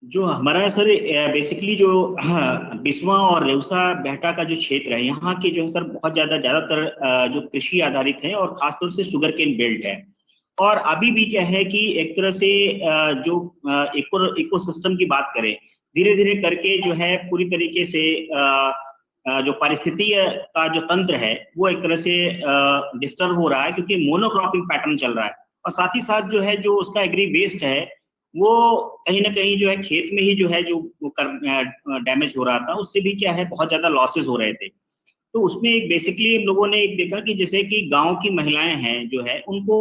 जो हमारा sir basically जो बिस्वा और रेउसा बेहटा का जो क्षेत्र है, यहाँ के जो है सर बहुत ज्यादातर जो कृषि आधारित है और खासतौर से शुगर केन बेल्ट है। और अभी भी क्या है कि एक तरह से जो इकोसिस्टम की बात करें, धीरे धीरे करके जो है पूरी तरीके से जो पारिस्थितिकी का जो तंत्र है वो एक तरह से डिस्टर्ब हो रहा है, क्योंकि मोनोक्रॉपिंग पैटर्न चल रहा है। और साथ ही साथ जो है जो उसका एग्री वेस्ट है वो कहीं ना कहीं जो है खेत में ही जो है जो डैमेज हो रहा था, उससे भी क्या है बहुत ज्यादा लॉसेस हो रहे थे। तो उसमें एक बेसिकली लोगों ने एक देखा कि जैसे कि गांव की महिलाएं हैं जो है उनको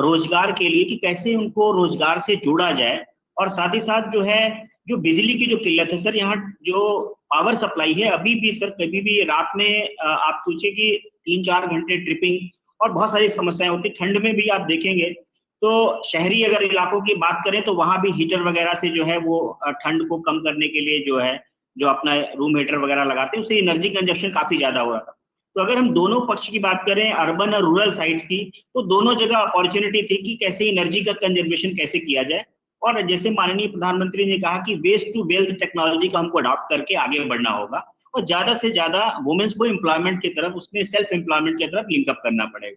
रोजगार के लिए कि कैसे उनको रोजगार से जोड़ा जाए। और साथ ही साथ जो है जो बिजली की जो किल्लत है सर, यहाँ जो पावर सप्लाई है अभी भी सर, कभी भी रात में आप सोचिए कि 3-4 घंटे ट्रिपिंग और बहुत सारी समस्याएं होती। ठंड में भी आप देखेंगे तो शहरी अगर इलाकों की बात करें तो वहां भी हीटर वगैरह से जो है वो ठंड को कम करने के लिए जो है जो अपना रूम हीटर वगैरह लगाते हैं, उससे एनर्जी कंजप्शन काफी ज्यादा हो रहा था। तो अगर हम दोनों पक्ष की बात करें, अर्बन और रूरल साइड्स की, तो दोनों जगह अपॉर्चुनिटी थी कि कैसे एनर्जी का कंजर्वेशन कैसे किया जाए। और जैसे माननीय प्रधानमंत्री ने कहा कि वेस्ट टू वेल्थ टेक्नोलॉजी को हमको अडॉप्ट करके आगे बढ़ना होगा और ज्यादा से ज्यादा वुमेन्स को एम्प्लॉयमेंट की तरफ, उसमें सेल्फ एम्प्लॉयमेंट की तरफ लिंकअप करना पड़ेगा।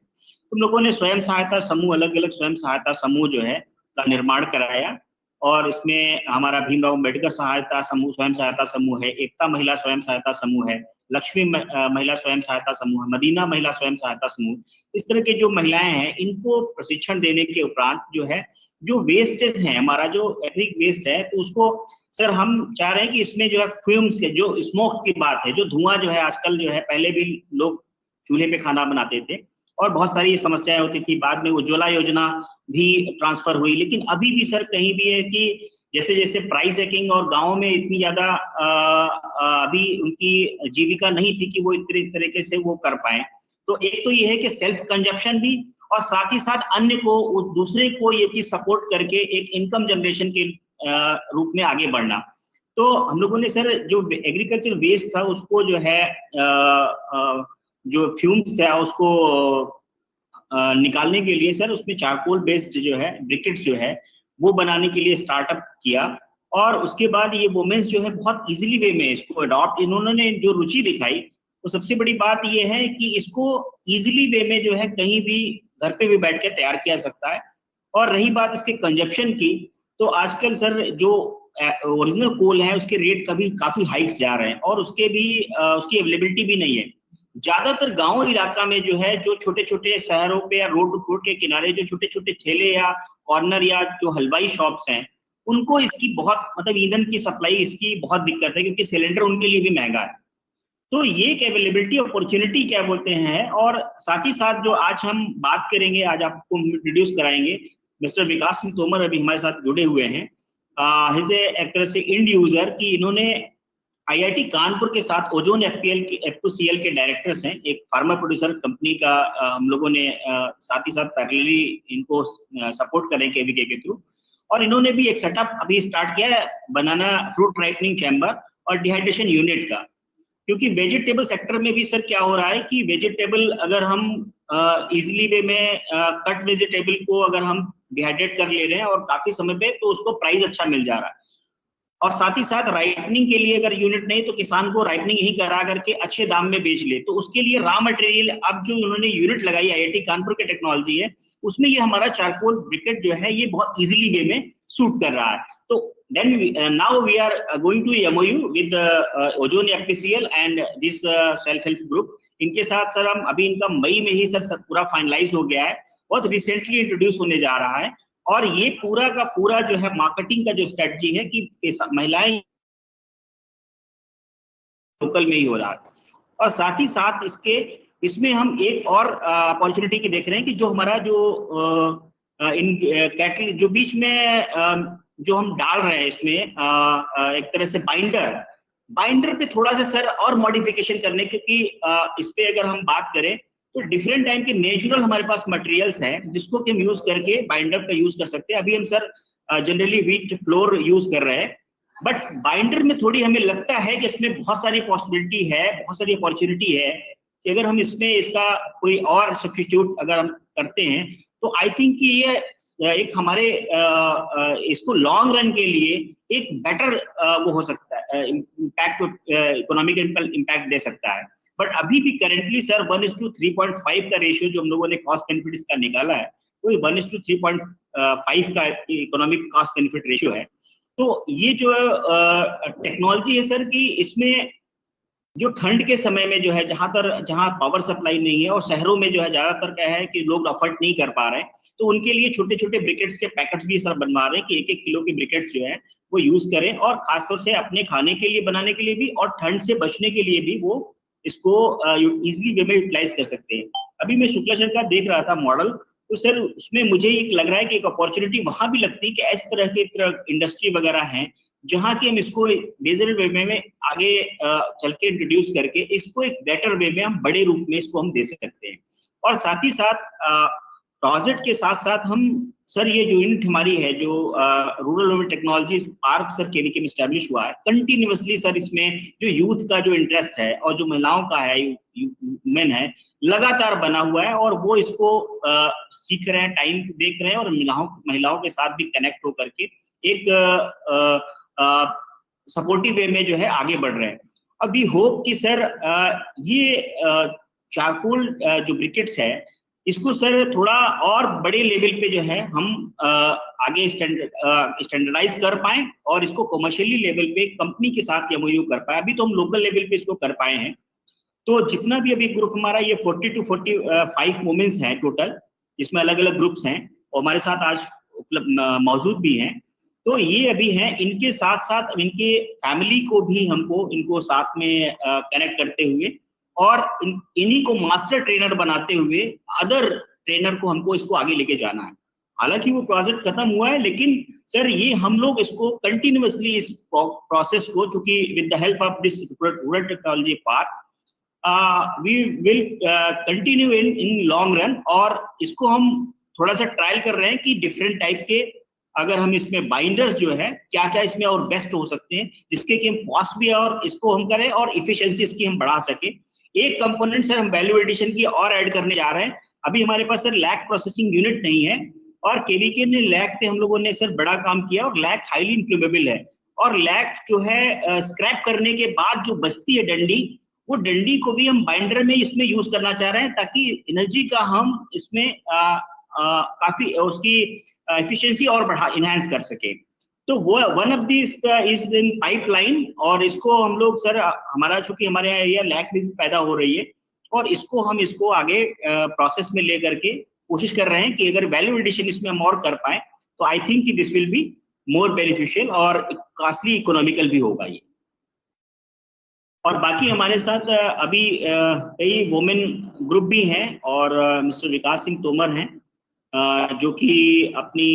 तुम लोगों ने स्वयं सहायता समूह, अलग अलग स्वयं सहायता समूह जो है का निर्माण कराया। और इसमें हमारा भीमराव अम्बेडकर सहायता समूह, स्वयं सहायता समूह है, एकता महिला स्वयं सहायता समूह है, लक्ष्मी महिला स्वयं सहायता समूह है, मदीना महिला स्वयं सहायता समूह। इस तरह के जो महिलाएं हैं इनको प्रशिक्षण देने के उपरांत जो है जो वेस्टेज है हमारा, जो एग्री वेस्ट है, तो उसको सर हम चाह रहे हैं कि इसमें जो है फ्यूम्स के जो स्मोक की बात है, जो धुआं जो है आजकल जो है, पहले भी लोग चूल्हे पे खाना बनाते थे और बहुत सारी समस्याएं होती थी, बाद में उज्ज्वला योजना भी ट्रांसफर हुई। लेकिन अभी भी सर कहीं भी है कि जैसे जैसे प्राइस हैकिंग और गांव में इतनी ज्यादा अभी उनकी जीविका नहीं थी कि वो इतने तरीके से वो कर पाए। तो एक तो ये है कि सेल्फ कंजप्शन भी, और साथ ही साथ अन्य को, दूसरे को ये चीज सपोर्ट करके एक इनकम जनरेशन के रूप में आगे बढ़ना। तो हम लोगों ने सर जो एग्रीकल्चर वेस्ट था उसको जो है जो फ्यूम्स था उसको निकालने के लिए सर उसमें चारकोल बेस्ड जो है ब्रिकेट्स जो है वो बनाने के लिए स्टार्टअप किया। और उसके बाद ये वुमेन्स जो है बहुत इजीली वे में इसको अडॉप्ट, इन्होंने जो रुचि दिखाई, तो सबसे बड़ी बात ये है कि इसको इजीली वे में जो है कहीं भी घर पे भी बैठ के तैयार किया सकता है। और रही बात इसके कंजप्शन की, तो आजकल सर जो ओरिजिनल कोल है उसके रेट कभी काफी हाइक्स जा रहे हैं और उसके भी उसकी अवेलेबिलिटी भी नहीं है। ज्यादातर गांव इलाका में जो है, जो छोटे छोटे शहरों पे या रोड के किनारे जो छोटे छोटे ठेले या कॉर्नर या जो हलवाई शॉप्स हैं, उनको इसकी बहुत मतलब ईंधन की सप्लाई इसकी बहुत दिक्कत है, क्योंकि सिलेंडर उनके लिए भी महंगा है। तो ये एक अवेलेबिलिटी अपॉर्चुनिटी क्या बोलते हैं। और साथ ही साथ जो आज हम बात करेंगे, आज आपको इंट्रोड्यूस कराएंगे, मिस्टर विकास सिंह तोमर अभी हमारे साथ जुड़े हुए हैं। हिज एक तरह से इंड यूजर की, इन्होंने आईआईटी कानपुर के साथ ओजोन एफपीएल के F2CL के डायरेक्टर्स हैं, एक फार्मा प्रोड्यूसर कंपनी का। हम लोगों ने साथ ही साथ पैरेलली इनको सपोर्ट करें केवीके के थ्रू। और इन्होंने भी एक सेटअप अभी स्टार्ट किया है, बनाना फ्रूट राइपनिंग चैम्बर और डिहाइड्रेशन यूनिट का। क्योंकि वेजिटेबल सेक्टर में भी सर क्या हो रहा है कि वेजिटेबल अगर हम इजिली वे में कट वेजिटेबल को अगर हम डिहाइड्रेट कर ले रहे हैं और काफी समय पे, तो उसको प्राइस अच्छा मिल जा रहा है। और साथ ही साथ राइपनिंग के लिए अगर यूनिट नहीं, तो किसान को राइपनिंग ही करा करके अच्छे दाम में बेच ले। तो उसके लिए रॉ मटेरियल अब जो उन्होंने यूनिट लगाई आईआईटी कानपुर की टेक्नोलॉजी है, उसमें ये हमारा चारकोल ब्रिकेट जो है ये बहुत इजीली वे में सूट कर रहा है। तो then now we are going to MOU with Ozone FPCL and this self help group। इनके साथ सर हम अभी इनका मई में ही सर पूरा फाइनलाइज हो गया है, बहुत रिसेंटली इंट्रोड्यूस होने जा रहा है। और ये पूरा का पूरा जो है मार्केटिंग का जो स्ट्रेटजी है कि महिलाएं लोकल में ही हो रहा है। और साथ ही साथ इसमें हम एक और अपॉर्चुनिटी की देख रहे हैं कि जो हमारा जो इन कैटल जो बीच में जो हम डाल रहे हैं इसमें एक तरह से बाइंडर पे थोड़ा सा सर और मॉडिफिकेशन करने, क्योंकि इस पे अगर हम बात करें तो डिफरेंट टाइप के नेचुरल हमारे पास मटेरियल्स हैं जिसको कि हम यूज करके बाइंडर का यूज कर सकते हैं। अभी हम sir generally wheat flour use कर रहे हैं, बट बाइंडर में थोड़ी हमें लगता है कि इसमें बहुत सारी पॉसिबिलिटी है, बहुत सारी अपॉर्चुनिटी है कि अगर हम इसमें इसका कोई और सब्स्टिट्यूट अगर हम करते हैं तो आई थिंक कि ये एक हमारे इसको लॉन्ग रन के लिए एक बेटर वो हो सकता है, इम्पैक्ट, इकोनॉमिक इम्पैक्ट दे सकता है। बट अभी भी करेंटली सर 1:3.5 का रेशियो जो हम लोगों ने कॉस्ट बेनिफिट का निकाला है, वो 1:3.5 का इकोनॉमिक कॉस्ट बेनिफिट रेशियो है। तो ये जो टेक्नोलॉजी है सर कि इसमें जो ठंड के समय में जो है जहां पावर सप्लाई नहीं है और शहरों में जो है ज्यादातर क्या है कि लोग अफोर्ड नहीं कर पा रहे हैं, तो उनके लिए छोटे छोटे ब्रिकेट्स के पैकेट्स भी सर बनवा रहे हैं कि 1-1 किलो के ब्रिकेट्स जो है वो यूज करें, और खासतौर से अपने खाने के लिए बनाने के लिए भी और ठंड से बचने के लिए भी वो इसको इजिली वे में यूटिलाइज कर सकते हैं। अभी मैं शुक्लाचरण का देख रहा था मॉडल, तो सर उसमें मुझे एक लग रहा है कि एक अपॉर्चुनिटी वहां भी लगती है कि इस तरह के इंडस्ट्री वगैरह हैं जहाँ की हम इसको मेजर वे में आगे चल के इंट्रोड्यूस करके इसको एक बेटर वे में हम बड़े रूप में इसको हम दे सकते हैं। और साथ ही साथ प्रोजेक्ट के साथ साथ हम सर ये जो यूनिट हमारी है जो rural women technology park sir KVK में स्टैब्लिश हुआ है, कंटिन्यूअसली सर इसमें जो यूथ का जो इंटरेस्ट है और जो महिलाओं का है, वुमेन है, लगातार बना हुआ है, और वो इसको सीख रहे हैं, टाइम देख रहे हैं, और महिलाओं के साथ भी कनेक्ट होकर के एक सपोर्टिव वे में जो है आगे बढ़ रहे हैं। अभी होप कि सर ये चारकोल जो ब्रिकेट्स है इसको सर थोड़ा और बड़े लेवल पे जो है हम आगे स्टैंडर्डाइज कर पाए और इसको कमर्शियली लेवल पे कंपनी के साथ एमओयू कर पाए। अभी तो हम लोकल लेवल पे इसको कर पाए हैं। तो जितना भी अभी ग्रुप हमारा ये 40 to 45 वुमेन्स हैं टोटल, जिसमें अलग अलग ग्रुप्स हैं और हमारे साथ आज उपलब्ध मौजूद भी हैं। तो ये अभी हैं, इनके साथ साथ इनके फैमिली को भी हमको इनको साथ में कनेक्ट करते हुए और इन्हीं को मास्टर ट्रेनर बनाते हुए अदर ट्रेनर को हमको इसको आगे लेके जाना है। हालांकि वो प्रोजेक्ट खत्म हुआ है, लेकिन सर ये हम लोग इसको कंटिन्यूअसली इस प्रोसेस को, चूंकि with the help of this rural technology park we will continue in long run, और इसको हम थोड़ा सा ट्रायल कर रहे हैं कि डिफरेंट टाइप के अगर हम इसमें बाइंडर्स जो है क्या क्या इसमें और बेस्ट हो सकते हैं, जिसके कि हम कॉस्ट भी और इसको हम करें और इफिशिएंसी इसकी हम बढ़ा सके। एक कंपोनेंट सर हम वैल्यू एडिशन की और ऐड करने जा रहे हैं। अभी हमारे पास सर लैक प्रोसेसिंग यूनिट नहीं है, और केवीके ने लैक पे हम लोगों ने सर बड़ा काम किया, और लैक हाईली इन्फ्लेमेबल है, और लैक जो है स्क्रैप करने के बाद जो बचती है डंडी, वो डंडी को भी हम बाइंडर में इसमें यूज करना चाह रहे हैं, ताकि एनर्जी का हम इसमें काफी उसकी एफिशिएंसी और बढ़ा इनहांस कर सके। तो वो one of this is in pipeline, और इसको हम लोग सर हमारा चूंकि हमारे यहाँ एरिया लैक भी पैदा हो रही है, और इसको हम इसको आगे प्रोसेस में ले करके कोशिश कर रहे हैं कि अगर वैल्यू एडिशन इसमें हम और कर पाए तो आई थिंक कि this will be more beneficial और कॉस्टली इकोनॉमिकल भी होगा ये। और बाकी हमारे साथ अभी कई वुमेन ग्रुप भी हैं, और मिस्टर विकास सिंह तोमर हैं जो कि अपनी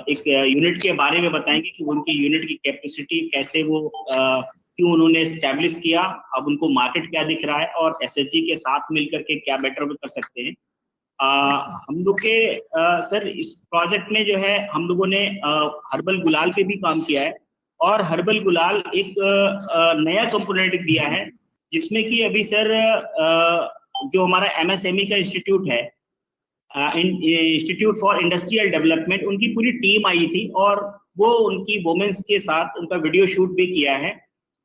एक यूनिट के बारे में बताएंगे कि उनकी यूनिट की कैपेसिटी कैसे वो क्यों उन्होंने एस्टैब्लिश किया, अब उनको मार्केट क्या दिख रहा है, और एसएचजी के साथ मिलकर के क्या बेटर कर सकते हैं। हम लोग के सर इस प्रोजेक्ट में जो है हम लोगों ने हर्बल गुलाल पे भी काम किया है, और हर्बल गुलाल एक नया कंपोनेंट दिया है, जिसमें कि अभी सर जो हमारा एमएसएमई का इंस्टीट्यूट है, इंस्टीट्यूट फॉर इंडस्ट्रियल डेवलपमेंट, उनकी पूरी टीम आई थी, और वो उनकी वुमेन्स के साथ उनका वीडियो शूट भी किया है।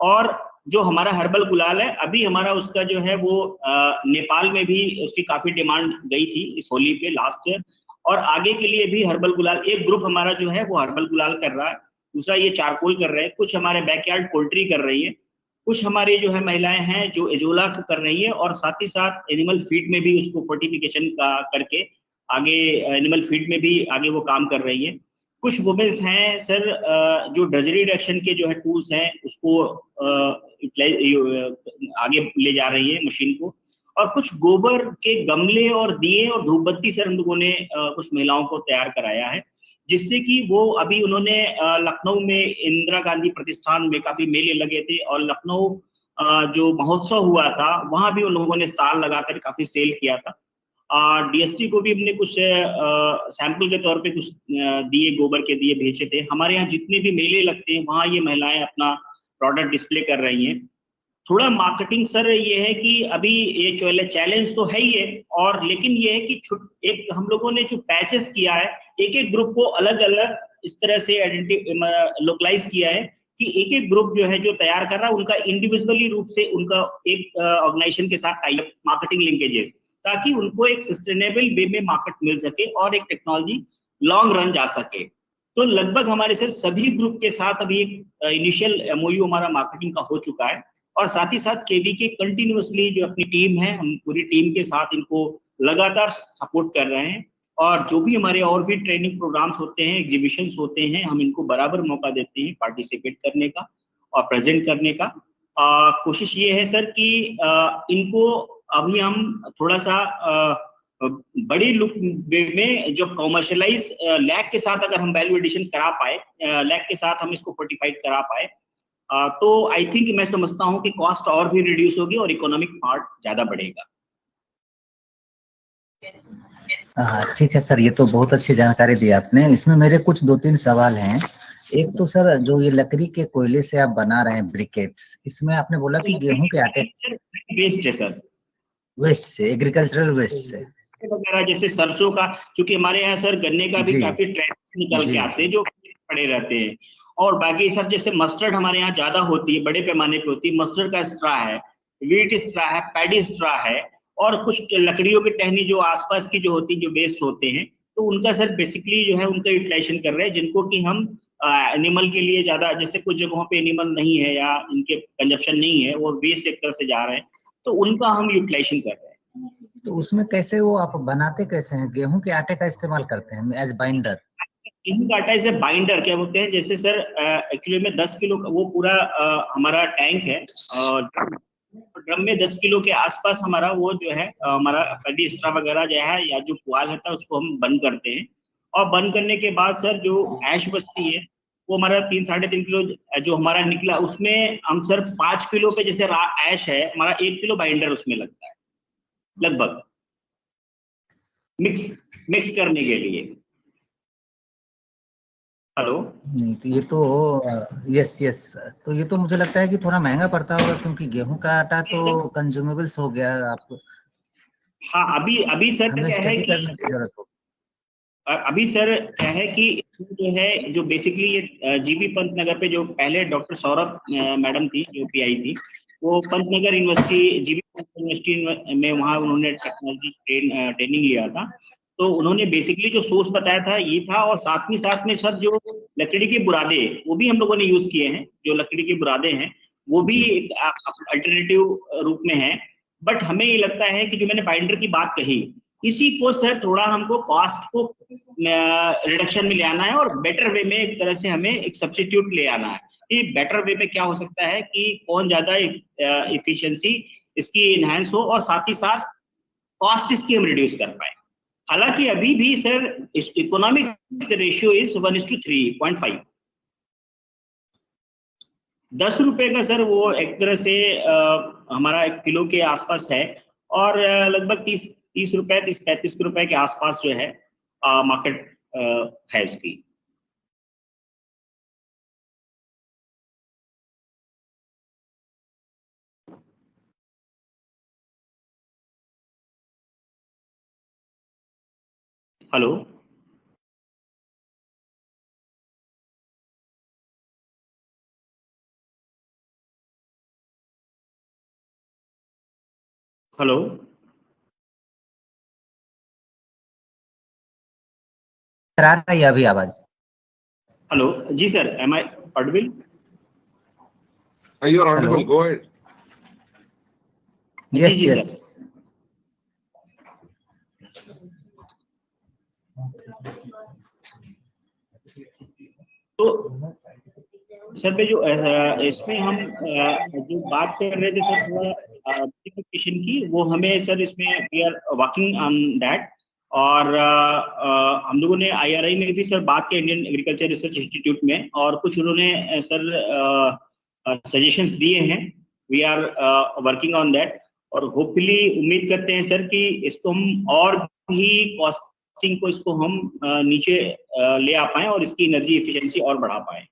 और जो हमारा हर्बल गुलाल है, अभी हमारा उसका जो है वो नेपाल में भी उसकी काफी डिमांड गई थी इस होली पे लास्ट ईयर, और आगे के लिए भी हर्बल गुलाल एक ग्रुप हमारा जो है वो हर्बल गुलाल कर रहा है, दूसरा ये चारकोल कर रहे हैं, कुछ हमारे बैकयार्ड पोल्ट्री कर रही है, कुछ हमारी जो है महिलाएं हैं जो एजोला कर रही है, और साथ ही साथ एनिमल फीड में भी उसको फोर्टिफिकेशन का करके आगे एनिमल फीड में भी आगे वो काम कर रही है। कुछ वुमेन्स हैं सर जो ड्रजरी रिडक्शन के जो है टूल्स हैं उसको आगे ले जा रही है मशीन को, और कुछ गोबर के गमले और दिए और धूपबत्ती सर हम लोगों ने कुछ महिलाओं को तैयार कराया है, जिससे कि वो अभी उन्होंने लखनऊ में इंदिरा गांधी प्रतिष्ठान में काफी मेले लगे थे, और लखनऊ जो महोत्सव हुआ था वहां भी उन लोगों ने स्टॉल लगाकर काफी सेल किया था। डीएसटी को भी हमने कुछ सैंपल के तौर पे कुछ दिए, गोबर के दिए भेजे थे। हमारे यहाँ जितने भी मेले लगते हैं वहाँ ये महिलाएं अपना प्रोडक्ट डिस्प्ले कर रही हैं। थोड़ा मार्केटिंग सर ये है कि अभी ये चैलेंज तो है ही है, और लेकिन ये है कि एक हम लोगों ने जो पैचेस किया है, एक एक ग्रुप को अलग अलग इस तरह से लोकलाइज किया है कि एक एक ग्रुप जो है जो तैयार कर रहा है उनका इंडिविजुअली रूप से उनका एक ऑर्गेनाइजेशन के साथ टाई अप, मार्केटिंग लिंकेजेस, ताकि उनको एक सस्टेनेबल वे में मार्केट मिल सके और एक टेक्नोलॉजी लॉन्ग रन जा सके। तो लगभग हमारे सर सभी ग्रुप के साथ अभी एक इनिशियल एमओयू हमारा मार्केटिंग का हो चुका है, और साथ ही साथ केवी के कंटिन्यूअसली जो अपनी टीम है, हम पूरी टीम के साथ इनको लगातार सपोर्ट कर रहे हैं, और जो भी हमारे और भी ट्रेनिंग प्रोग्राम्स होते हैं, एग्जीबिशंस होते हैं, हम इनको बराबर मौका देते हैं पार्टिसिपेट करने का और प्रेजेंट करने का। कोशिश ये है सर कि इनको अभी हम थोड़ा सा बड़ी लुक में जो कॉमर्शलाइज लैग के साथ अगर हम वैल्यू एडिशन करा पाए, लैग के साथ हम इसको फोर्टिफाइड करा पाए, तो आई थिंक मैं समझता हूं कि कॉस्ट और भी रिड्यूस होगी और इकोनॉमिक पार्ट ज्यादा बढ़ेगा। ठीक है सर, ये तो बहुत अच्छी जानकारी दी आपने। इसमें मेरे कुछ 2-3 सवाल हैं। एक तो सर, जो ये लकड़ी के कोयले से आप बना रहे हैं ब्रिकेट्स, इसमें आपने बोला कि गेहूं के आटे वेस्ट है सर, वेस्ट से, एग्रीकल्चरल वेस्ट से वगैरह, जैसे सरसों का, क्योंकि हमारे यहाँ सर गन्ने का भी काफी ट्रेंड्स निकल के आते हैं जो पड़े रहते हैं, और बाकी सर जैसे मस्टर्ड हमारे यहाँ ज्यादा होती है, बड़े पैमाने पे होती है, मस्टर्ड का स्ट्रा है, वीट स्ट्रा है, पैडी स्ट्रा है, और कुछ लकड़ियों की टहनी जो आसपास की जो होती है, जो वेस्ट होते हैं, तो उनका सर बेसिकली जो है उनका यूटिलाइजेशन कर रहे हैं, जिनको कि हम एनिमल के लिए ज्यादा, जैसे कुछ जगहों पे एनिमल नहीं है या इनके कंजप्शन नहीं है, वो वेस्ट सेक्टर से जा रहे हैं, तो उनका हम यूटिलाइजेशन कर रहे हैं। तो उसमें कैसे वो आप बनाते कैसे हैं? गेहूं के आटे का इस्तेमाल करते हैं एज बाइंडर? गेहूं का आटा इसे बाइंडर क्या बोलते हैं, जैसे सर एक्चुअली में 10 किलो वो पूरा हमारा टैंक है, और ड्रम में 10 किलो के आसपास हमारा वो जो है हमारा पैडी स्ट्रा वगैरह जो है या जो पुआल रहता है उसको हम बंद करते हैं, और बंद करने के बाद सर जो ऐश बचती है वो हमारा 3-3.5 किलो जो हमारा निकला, उसमें हम सर 5 किलो पे जैसे ऐश है हमारा 1 किलो बाइंडर उसमें लगता है लगभग, मिक्स करने के लिए। हेलो, नहीं तो ये तो यस, तो ये तो मुझे लगता है कि थोड़ा महंगा पड़ता होगा, क्योंकि गेहूं का आटा तो कंज्यूमेबल्स हो गया आपको। हाँ, अभी सर हमें क्या है स्टडी कि करने की जरूरत हो। अभी सर क्या है कि जो है जो बेसिकली ये जीबी पंत नगर पे जो पहले डॉक्टर सौरभ मैडम थी जो पीआई थी, वो Pantnagar university, GB Pant university में वहाँ उन्होंने टेक्नोलॉजी ट्रेनिंग लिया था, तो उन्होंने बेसिकली जो सोर्स बताया था ये था, और साथ में सर जो लकड़ी के बुरादे वो भी हम लोगों ने यूज किए हैं, जो लकड़ी के बुरादे हैं वो भी एक अल्टरनेटिव रूप में है, बट हमें ये लगता है कि जो मैंने बाइंडर की बात कही, इसी को सर थोड़ा हमको कॉस्ट को रिडक्शन में ले आना है, और बेटर वे में एक तरह से हमें एक सब्स्टिट्यूट ले आना है कि बेटर वे में क्या हो सकता है कि कौन ज्यादा इफिशिएंसी इसकी इनहेंस हो, और साथ ही साथ कॉस्ट इसकी हम रिड्यूस कर पाए। हालांकि अभी भी सर इकोनॉमिक रेशियो इज 1:3.5। 10 रुपए का सर वो एक तरह से हमारा 1 किलो के आसपास है, और लगभग 30 रुपए 35 रुपए के आसपास जो है मार्केट है उसकी। हेलो, हेलो, आ रही है अभी आवाज? हेलो, जी sir, am I audible? You are audible. Go ahead. जी जी सर। तो सर पे जो इसमें हम जो बात कर रहे थे सर थोड़ा एजुकेशन की, वो हमें सर इसमें we are working on that, और हम लोगों ने IRI में भी सर बात की, इंडियन एग्रीकल्चर रिसर्च इंस्टीट्यूट में, और कुछ उन्होंने सर सजेशंस दिए हैं, we are working on that, और होपफुली उम्मीद करते हैं सर कि इसको हम और भी कॉस्टिंग को इसको हम नीचे ले आ पाएं और इसकी एनर्जी एफिशिएंसी और बढ़ा पाएं।